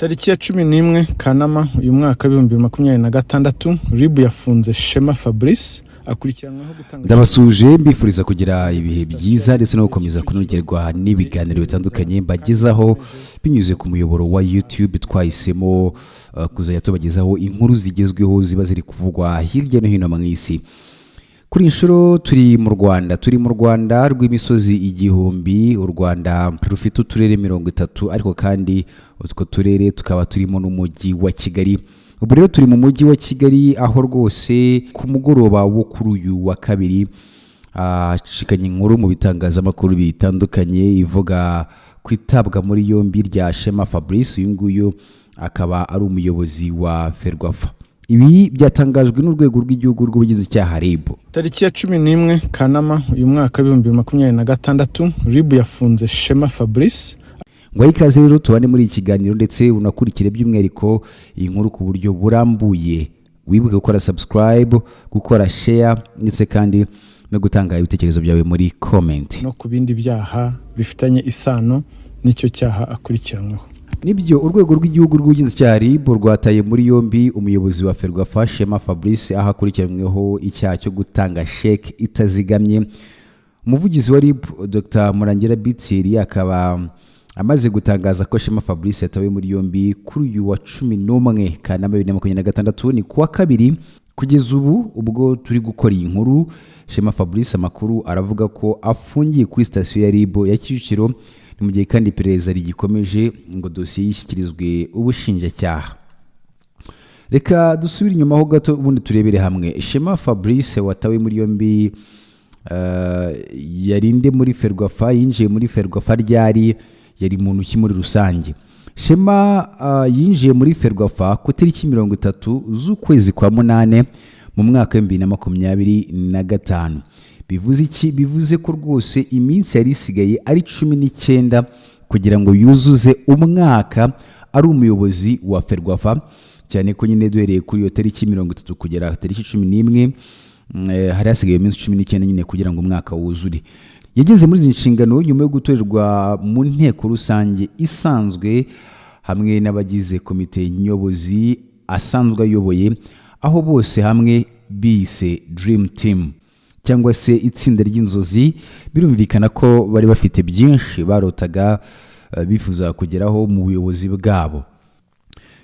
Tariki ya 11 Kanama uyu mwaka 2026 RIB yafunze Shema Fabrice akurikiranweho gutanga. Ndabasuje mbifuriza kugira ibihe byiza ndetse no gukomeza kunogerwa n'ibiganiro bitandukanye mbagezaho binyuze ku muyoboro wa YouTube twahisemo kuzajya tubagezaho inkuru zigezweho ziba ziri kuvugwa hirya no hino mu isi. Kuri inshuro turi mu Rwanda rw'imisozi igihumbi. U Rwanda rufite uturere 30 ariko kandi utwo turere tukaba turimo n'umujyi wa Kigali. Ubu rero turi mu mujyi wa Kigali aho rwose ku mugoroba wo kuri uyu wa kabiri shikanye inkuru mu bitangazamakuru bitandukanye ivuga kwitabwa muri yombi rya Shema Fabrice. Uyu nguyu akaba ari umuyobozi wa Ferwafa. Ibi byatangajwe n'urwego rw'igihugu rw'ubugenzacyaha RIB. Tariki ya 11 Kanama uyu mwaka 2026 RIB yafunze Shema Fabrice. Ngo ikaze rero tubane muri iki kiganiro ndetse unakurikire by'umwihariko iyi nkuru ku buryo burambuye. Wibuke gukora subscribe, gukora share ndetse kandi no gutanga ibitekerezo byawe muri comment. No ku bindi byaha bifitanye isano n'icyo cyaha akurikiranyweho. Nibyo urwego rw'igihugu rw'ubugenzacyaha RIB rwataye muri yombi umuyobozi wa Ferwafa Shema Fabrice aho akurikiranyweho icyaha cyo gutanga sheke itazigamye. Umuvugizi wa RIB Dr Murangira Bitsiri akaba amaze gutangaza ko Shema Fabrice yatawe muri yombi kuri uyu wa 11 Kanama 2026 ni kuwa kabiri. Kugeza ubu ubwo turi gukora iyi nkuru Shema Fabrice amakuru aravuga ko afungiye kuri station ya RIB ya Kicukiro mu gihe kandi iperereza rigikomeje ngo dosiye yishyikirizwe ubushinjacyaha. Reka dusubire inyuma ho gato ubundi turebere hamwe. Shema Fabrice watawe muri yombi yarinde muri Ferwafa, yinjiye muri Ferwafa ryari, yari muntu ki muri rusange. Shema yinjiye muri Ferwafa ku tariki 30 z'ukwezi kwa 8 mu mwaka wa 2025. Bivuze iki? Bivuze ko rwose iminsi yari isigaye ari 19 kugira ngo yuzuze umwaka ari umuyobozi wa Ferwafa, cyane ko nyine duhereye kuri iyo tariki 30 kugera tariki 11 hari hasigaye iminsi 19 nyine kugira ngo umwaka wuzure. Yageze muri izi nshingano nyuma yo gutorerwa mu nteko rusange isanzwe hamwe n'abagize komite nyobozi asanzwe ayoboye, aho bose hamwe bise Dream Team cyangwa se itsinda ry'inzozi. Birumvikana ko bari bafite byinshi barotaga bifuza kugeraho mu buyobozi bwabo.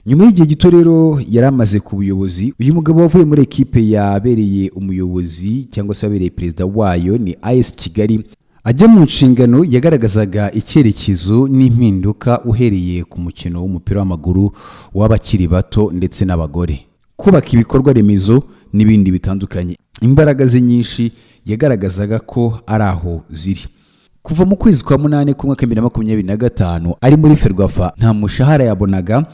Nyuma y'igihe gito rero yaramaze ku buyobozi, uyu mugabo wavuye muri ekipe yabereye umuyobozi cyangwa se yabereye perezida wayo ni AS Kigali, ajya mu nshingano yagaragazaga icyerekezo n'impinduka uhereye ku mukino w'umupira w'amaguru w'abakiri bato ndetse n'abagore, kubaka ibikorwa remezo n'ibindi bitandukanye. Imbaraga ze nyinshi yagaragazaga ko ari aho ziri. Kuva mu kwezi kwa 8 ku mwaka 2025 ari muri Ferwafa nta mushahara yabonaga,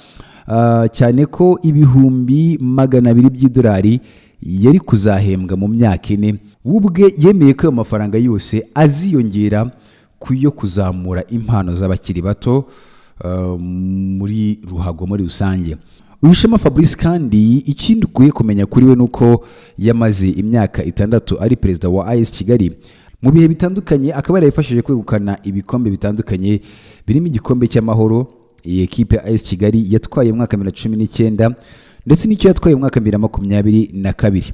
cyane ko ibihumbi 200 by'idolari yari kuzahembwa mu myaka 4. Ubwe yemeye ko ayo mafaranga yose aziyongera kuyo kuzamura impano z'abakiri bato muri ruhago muri rusange. Uyu Shema Fabrice kandi ikindi ukuye kumenya kuri we nuko yamaze imyaka 6 ari perezida wa AS Kigali. Mu bihe bitandukanye akaba yarayifashije kwegukana ibikombe bitandukanye birimo igikombe cy'amahoro iyi ekipe ya AS Kigali yatwaye mu mwaka 2019 ndetse n'icyo yatwaye mu mwaka 2022.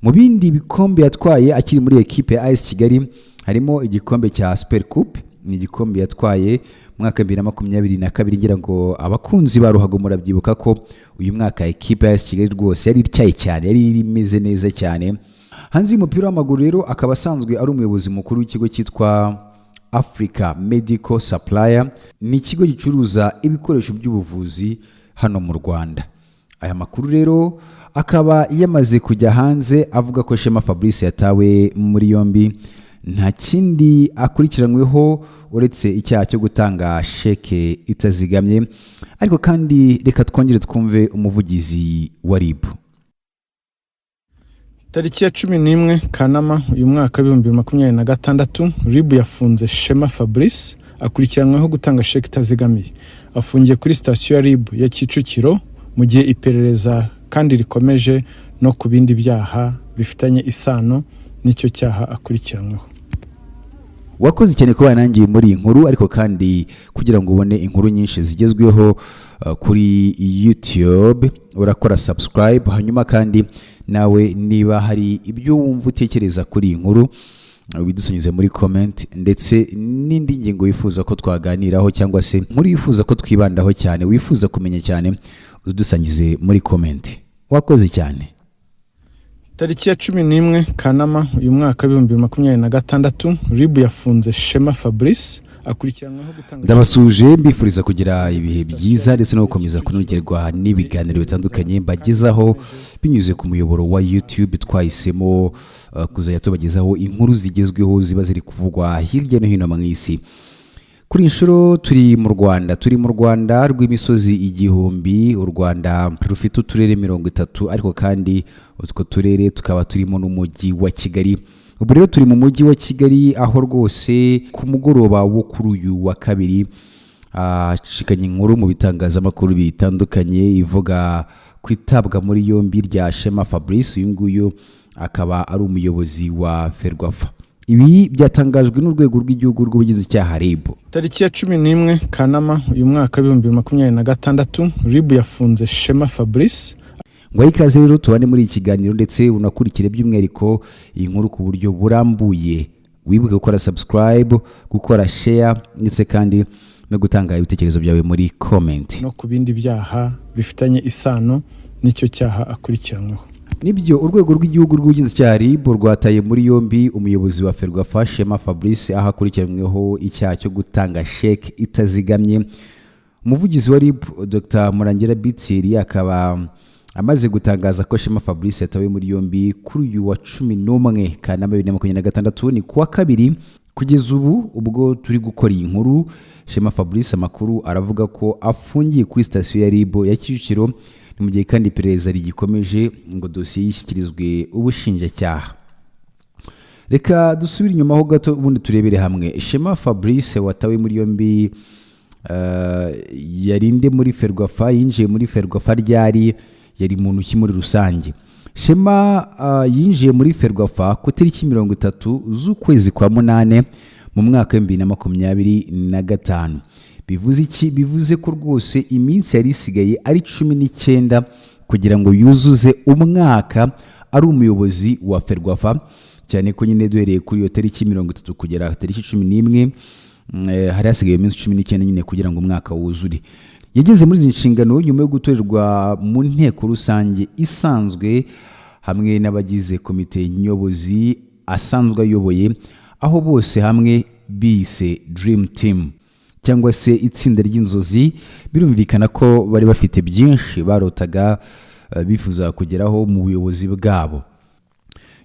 Mu bindi bikombe yatwaye akiri muri ekipe ya AS Kigali harimo igikombe cya Super Coupe, ni igikombe yatwaye mwaka 2022 ngira ngo abakunzi baruhago murabyibuka ko uyu mwaka ekipe ya AS Kigali rwose yari ityaye cyane, yari imeze neza cyane. Hanze y'umupira w'amaguru rero akaba asanzwe ari umuyobozi mukuru w'ikigo cyitwa Africa Medical Supplier, ni ikigo gicuruza ibikoresho by'ubuvuzi hano mu Rwanda. Aya makuru rero akaba yamaze kujya hanze avuga ko Shema Fabrice yatawe muri yombi nta kindi akurikiranyweho uretse icyaha cyo gutanga sheke itazigamye. Ariko kandi reka twongere twumve umuvugizi wa RIB. Tariki ya 11 Kanama uyu mwaka 2026 RIB yafunze Shema Fabrice akurikiranyweho gutanga sheke itazigamiye. Afungiye kuri station ya RIB ya Kicukiro mu gihe iperereza kandi rikomeje no ku bindi byaha bifitanye isano n'icyo cyaha akurikiranyweho. wakoze cyane kuba nangiye muri iyi nkuru, ariko kandi kugira ngo ubone inkuru nyinshi zigezweho kuri YouTube urakora subscribe, hanyuma kandi nawe niba hari ibyo wumva utekereza kuri iyi nkuru bidusonyeze muri comment, ndetse n'indi ngingo wifuza ko twaganiraho cyangwa se muri wifuza ko twibandaho cyane, wifuza kumenya cyane, udusangize muri comment. Wakoze cyane. Tariki ya 11 Kanama uyu mwaka 2026 RIB yafunze Shema Fabrice akurikiranweho gutanga. Ndabasuje mbifuriza kugira ibihe byiza ndetse no gukomeza kunogerwa n'ibiganiro bitandukanye bagezaho binyuze ku muyoboro wa YouTube. Twahisemo kuzajya tubagezaho inkuru zigezweho ziba ziri kuvugwa hirya no hino mu isi. Kuri inshuro turi mu Rwanda rw'imisozi igihumbi. U Rwanda rufite uturere 30, ariko kandi utwo turere tukaba turimo n'umujyi wa Kigali. Ubu rero turi mu mujyi wa Kigali, aho rwose ku mugoroba wo kuri uyu wa kabiri shikanye inkuru mu bitangazamakuru bitandukanye ivuga kwitabwa muri yombi rya Shema Fabrice. Uyu nguyu akaba ari umuyobozi wa Ferwafa. Ibi byatangajwe n'urwego rw'igihugu rw'ubugenzacyaha RIB. Tariki ya 11 Kanama uyu mwaka 2026 RIB yafunze Shema Fabrice. Ngo ikaze rero tubane muri iki kiganiro, ndetse unakurikire by'umwihariko iyi nkuru ku buryo burambuye. Wibuke gukora subscribe, gukora share, ndetse kandi no gutanga ibitekerezo byawe muri comment. No ku bindi byaha bifitanye isano n'icyo cyaha akurikiranyweho. Nibyo urwego rw'igihugu rw'ubugenzacyaha RIB rwataye muri yombi umuyobozi wa Ferwafa Shema Fabrice, aho akurikiranyweho icyaha cyo gutanga sheke itazigamye. Umuvugizi wa RIB Dr Murangira Bitsiri akaba amaze gutangaza ko Shema Fabrice yatawe muri yombi kuri uyu wa 11 Kanama 2026. Ni kuwa kabiri kugeza ubu ubwo turi gukora iyi nkuru. Shema Fabrice amakuru aravuga ko afungiye kuri sitasiyo ya RIB ya Kicukiro, ni mu gihe kandi iperereza rigikomeje ngo dosiye yishyikirizwe ubushinjacyaha. Reka dusubire inyuma ho gato ubundi turebere hamwe. Shema Fabrice watawe muri yombi yarinde muri Ferwafa, yinjiye muri Ferwafa ryari, yari muntu ki muri rusange. Shema yinjiye muri Ferwafa ku tariki 30 z'ukwezi kwa 8 mu mwaka 2025. Bivuze iki? Bivuze ko rwose iminsi yari isigaye ari 19 kugira ngo yuzuze umwaka ari umuyobozi wa Ferwafa, cyane ko nyine duhereye kuri iyo tariki 30 kugera tariki 11 hari hasigaye iminsi 19 nyine kugira ngo umwaka wuzure. Yageze muri izi nshingano nyuma yo gutorerwa mu nteko rusange isanzwe hamwe n'abagize komite nyobozi asanzwe ayoboye, aho bose hamwe bise Dream Team cyangwa se itsinda ry'inzozi. Birumvikana ko bari bafite byinshi barotaga bifuza kugeraho mu buyobozi bwabo.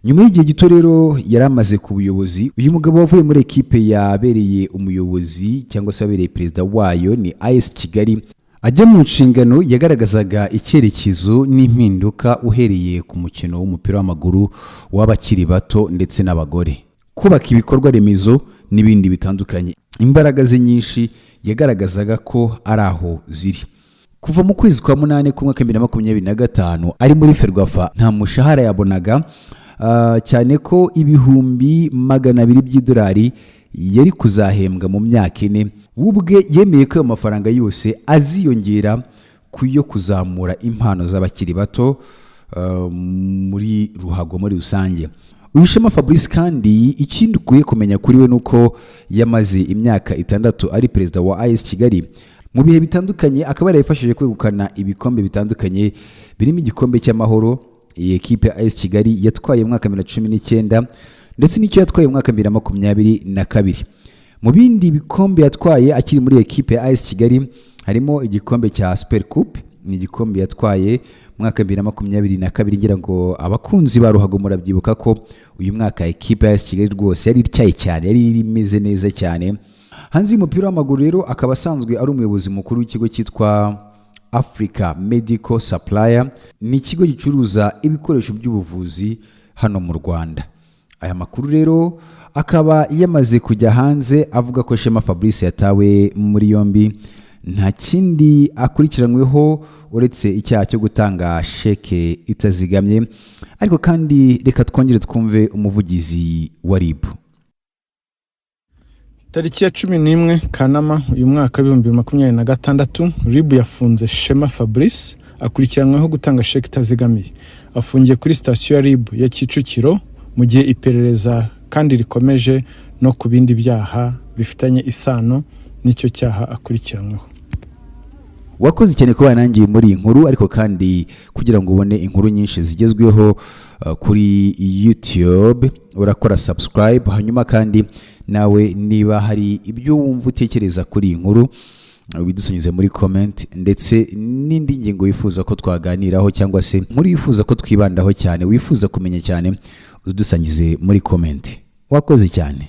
Nyuma y'igihe gito rero yari amaze ku buyobozi, uyu mugabo wavuye muri ekipe yabereye umuyobozi cyangwa se yabereye perezida wayo ni AS Kigali, ajya mu nshingano yagaragazaga icyerekezo n'impinduka uhereye ku mukino w'umupira w'amaguru w'abakiri bato ndetse n'abagore, kubaka ibikorwa remezo n'ibindi bitandukanye. Imbaraga ze nyinshi yagaragazaga ko ari aho ziri. Kuva mu kwezi kwa 8 ku mwaka 2025 ari muri Ferwafa nta mushahara yabonaga, cyane ko ibihumbi 200 by'idolari yari kuzahembwa mu myaka 4. Ubwe yemeye ko ayo mafaranga yose aziyongera kuyo kuzamura impano z'abakiri bato muri ruhago muri rusange. Uyu Shema Fabrice kandi ikindi ukwiye kumenya kuri we nuko yamaze imyaka 6 ari perezida wa AS Kigali. Mu bihe bitandukanye akaba yarayifashije kwegukana ibikombe bitandukanye birimo igikombe cy'amahoro iyi ekipe ya AS Kigali yatwaye mu mwaka 2019 ndetse n'icyo yatwaye mu mwaka 2022. Mu bindi bikombe yatwaye akiri muri ekipe ya AS Kigali harimo igikombe cya Super Coupe, ni igikombe yatwaye mu mwaka 2022 ngira ngo abakunzi ba ruhago murabyibuka ko uyu mwaka ekipe ya AS Kigali rwose yari ityaye cyane, yari imeze neza cyane. Hanze y'umupira w'amaguru rero akaba asanzwe ari umuyobozi mukuru w'ikigo cyitwa Africa Medical Supplier, ni ikigo gicuruza ibikoresho by'ubuvuzi hano mu Rwanda. Aya makuru rero akaba yamaze kujya hanze avuga ko Shema Fabrice yatawe muri yombi nta kindi akurikiranyweho uretse icyaha cyo gutanga sheke itazigamye. Ariko kandi reka twongere twumve umuvugizi wa RIB. Tariki ya 11 Kanama uyu mwaka 2026 RIB yafunze Shema Fabrice akurikiranyweho gutanga sheki itazigamiye. Afungiye kuri sitasiyo ya RIB ya Kicukiro mu gihe iperereza kandi rikomeje no ku bindi byaha bifitanye isano n'icyo cyaha akurikiranyweho. Wakoze cyane kuba nangiye muri iyi nkuru, ariko kandi kugira ngo ubone inkuru nyinshi zigezweho kuri YouTube urakora subscribe, hanyuma kandi nawe niba hari ibyo wumva utekereza kuri iyi nkuru bidusonyeze muri comment, ndetse n'indi ngingo wifuza ko twaganiraho cyangwa se nkuru wifuza ko twibandaho cyane, wifuza kumenya cyane, udusangize muri comment. Wakoze cyane.